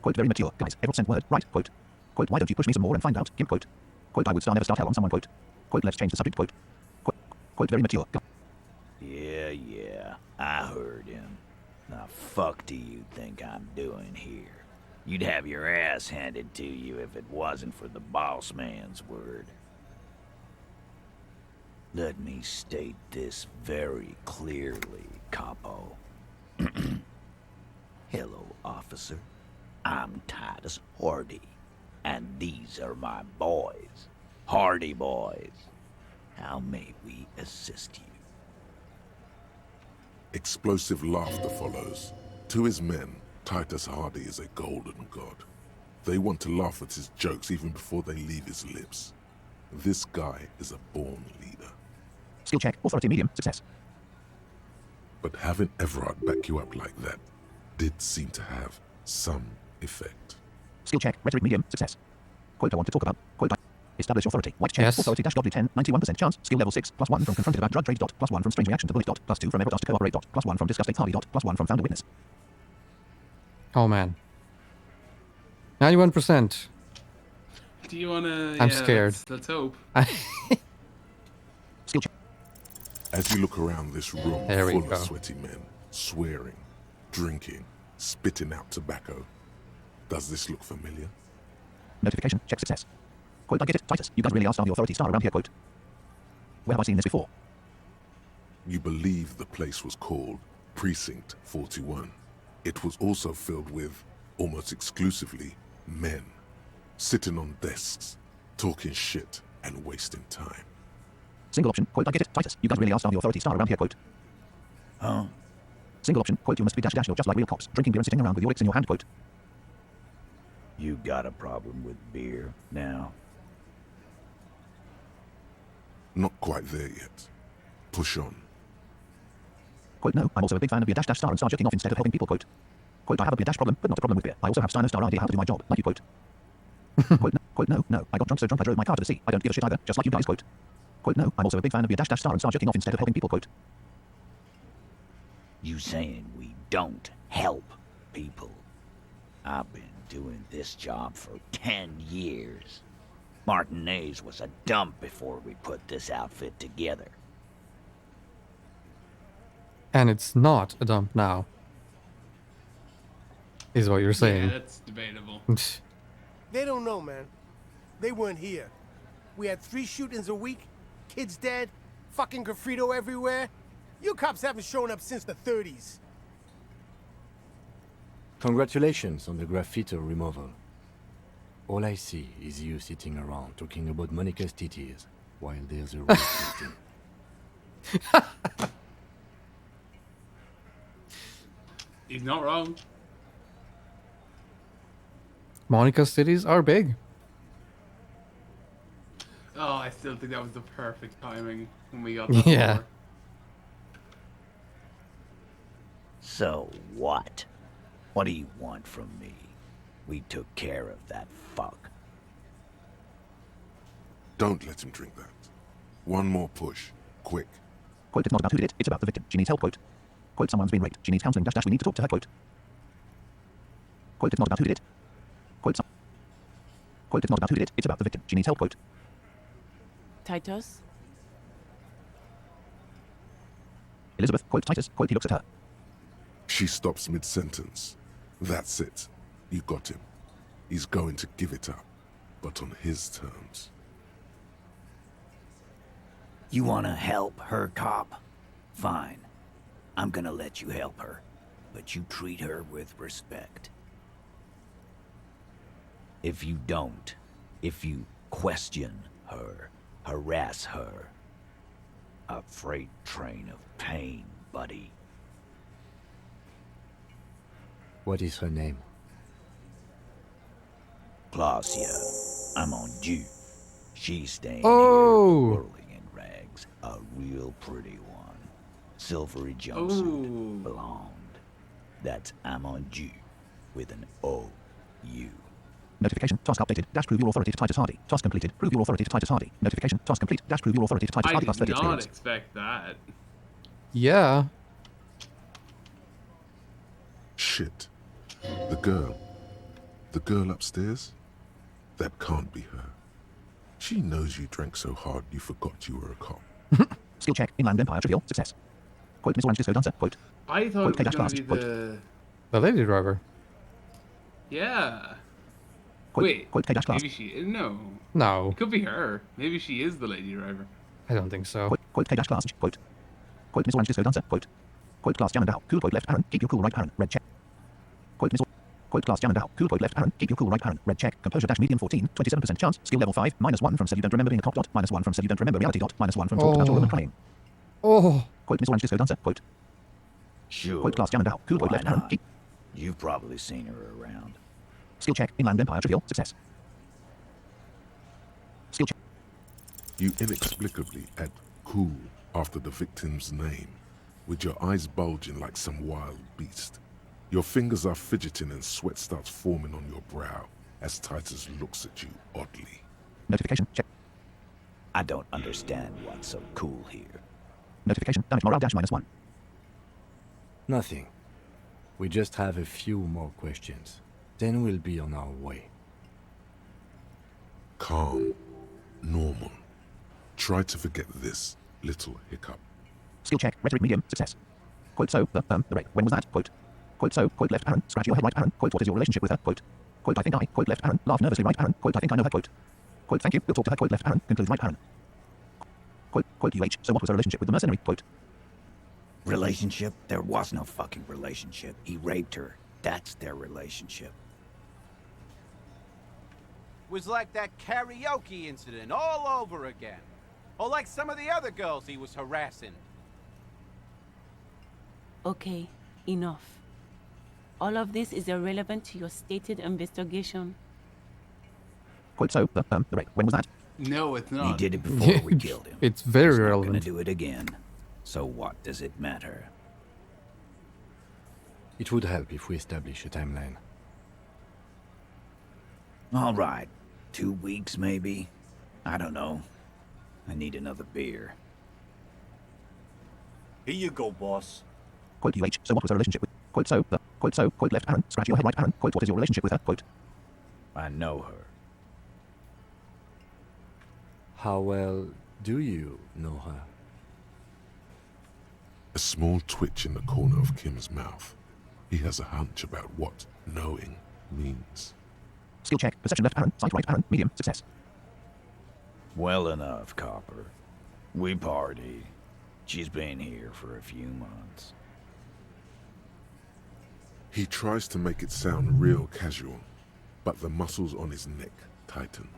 Quote, very mature. Guys, Everett sent word. Right. Quote. Quote, why don't you push me some more and find out? Kim. Quote. Quote, I would never start hell on someone. Quote. Quote, let's change the subject. Quote. Quote, very mature. Yeah, I heard him. Now fuck do you think I'm doing here? You'd have your ass handed to you if it wasn't for the boss man's word. Let me state this very clearly, Capo. Hello, officer. I'm Titus Hardy, and these are my boys. Hardy boys. How may we assist you? Explosive laughter follows. To his men, Titus Hardy is a golden god. They want to laugh at his jokes even before they leave his lips. This guy is a born leader. Skill check. Authority medium. Success. But having Everard back you up like that did seem to have some effect. Skill check. Rhetoric medium. Success. Quote, I want to talk about. Quote, establish authority. White check. Yes. Authority dash godly 10. 91% chance. Skill level 6. +1 from confronted about drug trade. +1 from strange reaction to bullet. +2 from Everett asked to cooperate. +1 from disgusting Hardy. +1 from found a witness. Oh man. 91%. Do you wanna... I'm scared. Let's hope. Skill check. As you look around this room There we full go. of sweaty men, swearing, drinking, spitting out tobacco, does this look familiar? Notification. Check success. Quote, I get it. Titus, you guys really are the authority star around here. Quote. Where have I seen this before? You believe the place was called Precinct 41. It was also filled with, almost exclusively, men, sitting on desks, talking shit and wasting time. Single option. Quote, I get it. Titus, you guys really are the authority star around here. Quote. Huh? Single option, quote, you must be dash dash, you're just like real cops, drinking beer and sitting around with your dicks in your hand, quote. You got a problem with beer now? Not quite there yet. Push on. Quote, no, I'm also a big fan of beer dash dash star and star jerking off instead of helping people, quote. Quote, I have a beer dash problem, but not a problem with beer. I also have Steiner star idea how to do my job, like you, quote. Quote, no, I got drunk so drunk I drove my car to the sea. I don't give a shit either, just like you guys, quote. Quote, no, I'm also a big fan of beer dash dash star and star jerking off instead of helping people, quote. You saying we don't help people? I've been doing this job for 10 years. Martinez was a dump before we put this outfit together. And it's not a dump now. Is what you're saying. Yeah, that's debatable. They don't know, man. They weren't here. We had 3 shootings a week, kids dead, fucking graffito everywhere. You cops haven't shown up since the 30s. Congratulations on the graffito removal. All I see is you sitting around talking about Monica's titties while there's a race meeting. He's not wrong. Monica's cities are big. Oh, I still think that was the perfect timing when we got that. Yeah. Over. So what? What do you want from me? We took care of that fuck. Don't let him drink that. One more push. Quick. Quote, it's not about who did it, it's about the victim. She needs help, quote. Quote, someone's been raped. She needs counseling, dash dash, we need to talk to her, quote. Quote, it's not about who did it. Quote, quote, it's not about who did it, it's about the victim. She needs help, quote. Titus? Elizabeth, quote, Titus, quote, he looks at her. She stops mid-sentence. That's it. You got him. He's going to give it up, but on his terms. You wanna help her, cop? Fine. I'm gonna let you help her, but you treat her with respect. If you don't, if you question her, harass her, a freight train of pain, buddy. What is her name? Claudia, I'm on due. She's staying Oh. here, whirling in rags. A real pretty one. Silvery jumpsuit, blonde. That's I'm on due with an O-U. Notification, task updated, dash prove your authority to Titus Hardy. Task completed, prove your authority to Titus Hardy. Notification, task complete, dash prove your authority to Titus I Hardy plus did 30 not experience. expect that. Yeah. Shit. The girl. The girl upstairs? That can't be her. She knows you drank so hard you forgot you were a cop. Skill check, Inland Empire trivial, success. Quote, Miss Orange Disco Dancer, quote. I thought Quote, it was K-dash going to be class, the... The lady driver. Yeah. Quote, Wait, quote, K-dash class. maybe she... No. No, It could be her. Maybe she is the lady driver. I don't think so. Quote, K-dash class, quote. Quote, Miss Orange Disco Dancer, quote. Quote, class jam and out, cool, quote, left, Aaron, keep your cool, right, Aaron, red check. Quote, Miss Quote, class jam and out, cool, quote, left, Aaron, keep your cool, right, Aaron, red check. Composure dash medium 14, 27% chance, skill level 5, -1 from said you don't remember being a cop dot, -1 from said you don't remember reality dot, -1 from talked about your woman crying. Oh. Quote, Miss Orange Disco Dancer, quote. Sure. Quote, class jam and out, cool, quote, Why left, Aaron, not? keep. You've probably seen her around. Skill check, Inland Empire trivial, success. Skill check. You inexplicably add cool after the victim's name, with your eyes bulging like some wild beast. Your fingers are fidgeting and sweat starts forming on your brow as Titus looks at you oddly. Notification, check. I don't understand what's so cool here. Notification, damage morale dash -1. Nothing. We just have a few more questions. Then we'll be on our way. Calm. Normal. Try to forget this little hiccup. Skill check, rhetoric medium, success. Quote, so, the rape, when was that? Quote. Quote, so, quote, left, Aaron, scratch your head, right, Aaron. Quote, what is your relationship with her? Quote. Quote, I think I, quote, left, Aaron, laugh nervously, right, Aaron. Quote, I think I know her, quote. Quote, thank you, we'll talk to her, quote, left, Aaron, conclude, right, Aaron. Quote, quote, UH, so what was her relationship with the mercenary? Quote. Relationship? There was no fucking relationship. He raped her. That's their relationship. Was like that karaoke incident all over again. Or like some of the other girls he was harassing. Okay, enough. All of this is irrelevant to your stated investigation. Quote, so, the rape, when was that? No, it's not. He did it before we killed him. It's very He's not relevant. gonna do it again. So what does it matter? It would help if we establish a timeline. All right. 2 weeks, maybe? I don't know. I need another beer. Here you go, boss. Quote, UH, so what was her relationship with? Quote, so, the, quote, so, quote, left, Aaron, scratch your head right, Aaron, quote, what is your relationship with her? Quote. I know her. How well do you know her? A small twitch in the corner of Kim's mouth. He has a hunch about what knowing means. Skill check, perception left, Aaron, sight right, Aaron, medium, success. Well enough, Copper. We party. She's been here for a few months. He tries to make it sound real casual, but the muscles on his neck tighten.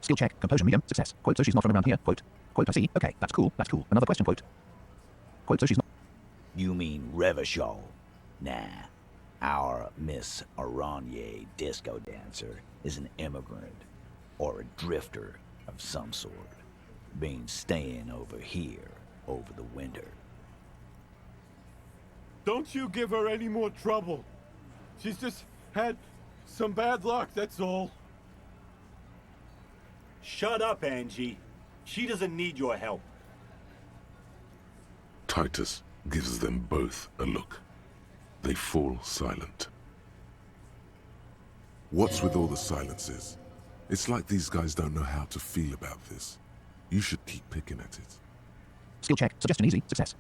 Skill check, composure medium, success. Quote, so she's not from around here. Quote, I see, okay, that's cool, that's cool. Another question, quote. Quote, so she's not... You mean Revachol? Nah. Our Miss Aranye disco dancer is an immigrant, or a drifter of some sort, been staying over here over the winter. Don't you give her any more trouble. She's just had some bad luck, that's all. Shut up, Angie. She doesn't need your help. Titus gives them both a look. They fall silent. What's with all the silences? It's like these guys don't know how to feel about this. You should keep picking at it. Skill check, suggestion easy, success.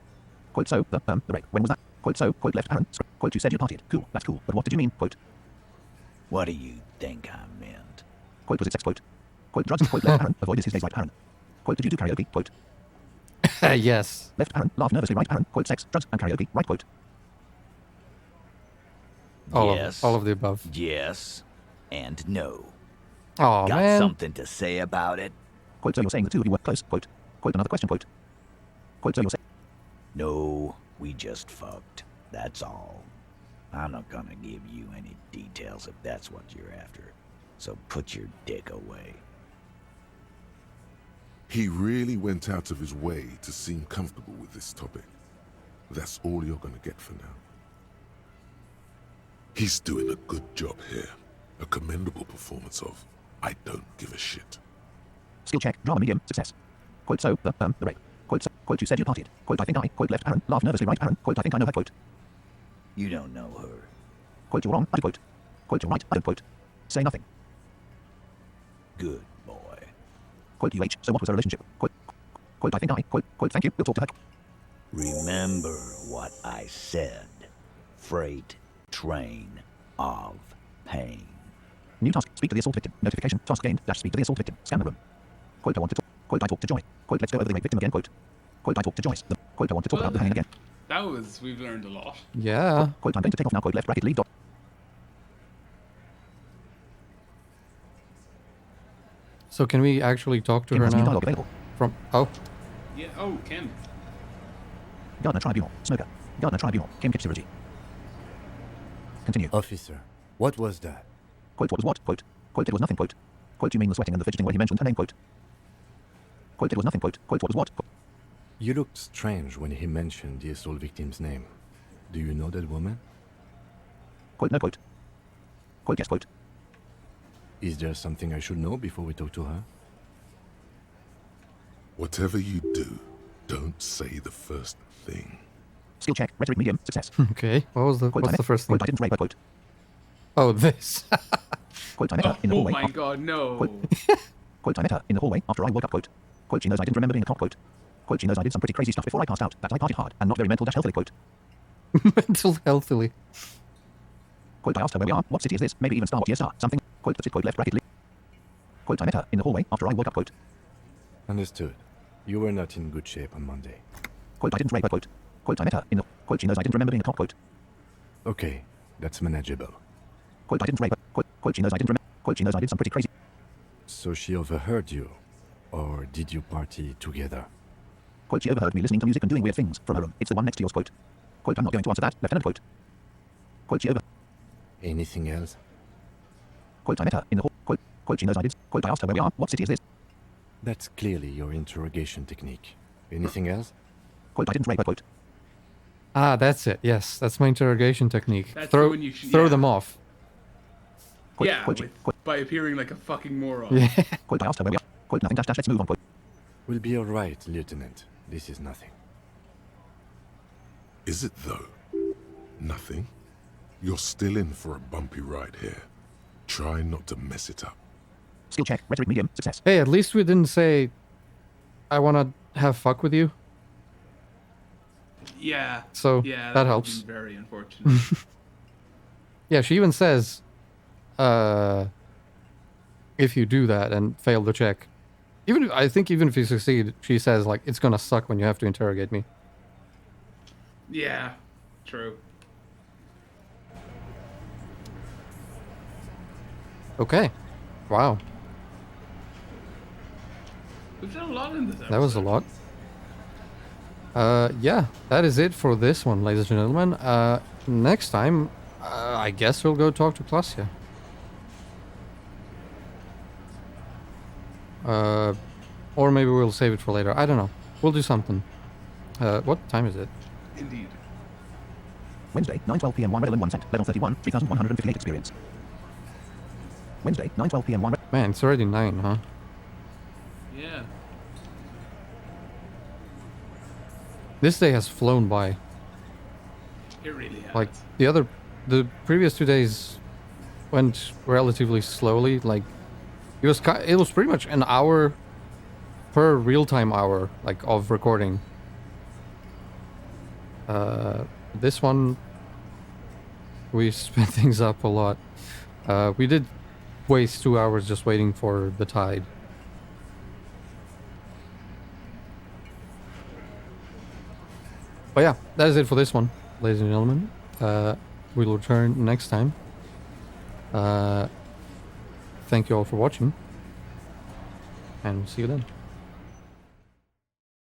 Quote, so, the rape, when was that? Quote, so, quote, left, Aaron, quote, you said you partied. Cool, that's cool, but what did you mean? Quote. What do you think I meant? Quote, was it sex? Quote. Quote, drugs, quote, left, Aaron, avoided his gaze right, Aaron. Quote, did you do karaoke? Quote. Yes. Left, Aaron, laugh nervously right, Aaron, quote, sex, drugs, and karaoke, right, quote. All of the above. Yes. And no. Oh, Got man. something to say about it? Quote, so you're saying the two of you were close? Quote. Quote, another question, quote. Quote, so you're saying... No, we just fucked. That's all. I'm not gonna give you any details if that's what you're after. So put your dick away. He really went out of his way to seem comfortable with this topic. That's all you're gonna get for now. He's doing a good job here. A commendable performance of, I don't give a shit. Skill check, drama medium, success. Quote, so, the rape. Quote, so, quote, you said you partied. Quote, I think I, quote, left, Aaron, laugh nervously right, Aaron, quote, I think I know her, quote. You don't know her. Quote, you're wrong, I quote. Quote, you're right, I don't quote. Say nothing. Good boy. Quote, UH, so what was her relationship? Quote, I think I, quote, thank you, we'll talk to her. Remember what I said. Freight train of pain. New task, speak to the assault victim. Notification, task gained, dash speak to the assault victim. Scan the room. Quote, I want to talk. Quote, I talk to Joyce. Quote, let's go over the rape victim again, quote. Quote, I talk to Joyce. Quote, I want to talk about the hanging again. We've learned a lot. Yeah. Quote, I'm going to take off now, quote, left bracket leave dot. So can we actually talk to Kim her has new now? dialogue available. From Yeah. Oh, Kim. Gardner Tribunal, Smoker. Gardner Tribunal, Kim Kitsurugi. Continue. Officer, what was that? Quote, what was what? Quote, it was nothing, quote. Quote, you mean the sweating and the fidgeting when he mentioned her name, quote. Quote, it was nothing, quote. Quote, what was what? You looked strange when he mentioned the assault victim's name. Do you know that woman? Quote, no, quote. Quote, yes, quote. Is there something I should know before we talk to her? Whatever you do, don't say the first thing. Skill check, rhetoric medium, success. Okay. What's the first thing? Quote, I didn't rape her, quote. Oh, this. Quote, I met her in the hallway. Oh my god, no. Quote, I met her in the hallway after I woke up, quote. Quote, she knows I didn't remember being a cop, quote. Quote, she knows I did some pretty crazy stuff before I passed out, that I partied hard, and not very mental-healthily, quote. Mental healthily. Quote, I asked her where we are, what city is this, maybe even star, what year star, something. Quote, that's it, quote, left bracket leave. Quote, I met her in the hallway after I woke up, quote. Understood. You were not in good shape on Monday. Quote, I didn't rape her, quote. Quote, I met her in the... Quote, she knows I didn't remember being a cop, quote. Okay, that's manageable. Quote, I didn't rape her, quote, she knows I didn't remember... Quote, she knows I did some pretty crazy... So she overheard you? Or did you party together? Quote, she overheard me listening to music and doing weird things from her room. It's the one next to yours, quote. Quote, I'm not going to answer that, Lieutenant. Quote. Quote, she over. Anything else? Quote, I met her in the hall. Quote, she knows I did. Quote, I asked her where we are. What city is this? That's clearly your interrogation technique. Anything else? Quote, I didn't rape her. Quote. Ah, that's it. Yes, that's my interrogation technique. That's Throw when you throw yeah. them off. Quote, Yeah, quote, by appearing like a fucking moron. Yeah. Quote, I asked her where we are. Quote, nothing dash, let's move on. Quote. We'll be all right, Lieutenant. This is nothing. Is it though? Nothing? You're still in for a bumpy ride here. Try not to mess it up. Skill check, rhetoric medium, success. Hey, at least we didn't say, I want to have fuck with you. Yeah. So, yeah, that would helps. be very unfortunate. Yeah, she even says, if you do that and fail the check, I think even if you succeed, she says, like, it's gonna suck when you have to interrogate me. Yeah, true. Okay. Wow. We've done a lot in this episode. That was a lot. Yeah, that is it for this one, ladies and gentlemen. Next time, I guess we'll go talk to Klasia. Or maybe we'll save it for later. I don't know. We'll do something. What time is it? Indeed. Wednesday, 9:12 p.m. 1 red and 1 cent. Level 31, 3,158 experience. Wednesday, 9:12 p.m. 1 red. Man, it's already 9, huh? Yeah. This day has flown by. It really has. Like, the previous 2 days went relatively slowly. Like, it was pretty much an hour per real-time hour, like, of recording. This one, we sped things up a lot. We did waste 2 hours just waiting for the tide. But yeah, that is it for this one, ladies and gentlemen. We'll return next time. Thank you all for watching, and we'll see you then.